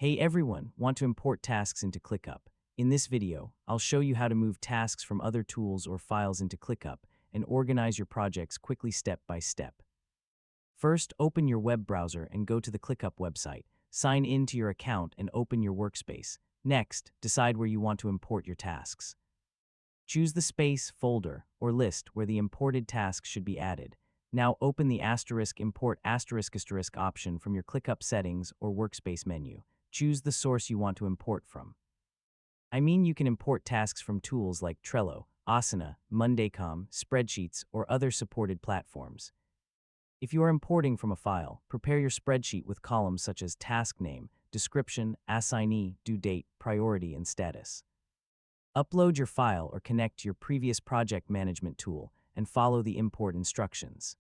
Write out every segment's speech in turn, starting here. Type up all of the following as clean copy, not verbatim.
Hey everyone, want to import tasks into ClickUp? In this video, I'll show you how to move tasks from other tools or files into ClickUp and organize your projects quickly step by step. First, open your web browser and go to the ClickUp website. Sign in to your account and open your workspace. Next, decide where you want to import your tasks. Choose the space, folder, or list where the imported tasks should be added. Now open the *import ** option from your ClickUp settings or workspace menu. Choose the source you want to import from. You can import tasks from tools like Trello, Asana, Monday.com, spreadsheets, or other supported platforms. If you are importing from a file, prepare your spreadsheet with columns such as task name, description, assignee, due date, priority, and status. Upload your file or connect to your previous project management tool and follow the import instructions.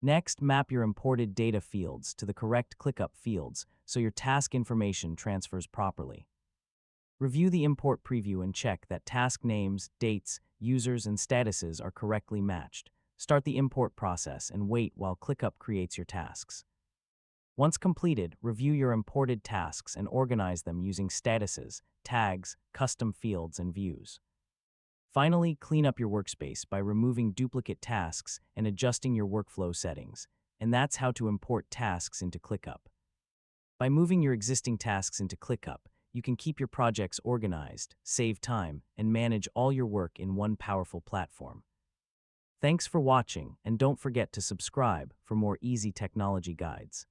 Next, map your imported data fields to the correct ClickUp fields so your task information transfers properly. Review the import preview and check that task names, dates, users, and statuses are correctly matched. Start the import process and wait while ClickUp creates your tasks. Once completed, review your imported tasks and organize them using statuses, tags, custom fields, and views. Finally, clean up your workspace by removing duplicate tasks and adjusting your workflow settings. And that's how to import tasks into ClickUp. By moving your existing tasks into ClickUp, you can keep your projects organized, save time, and manage all your work in one powerful platform. Thanks for watching, and don't forget to subscribe for more easy technology guides.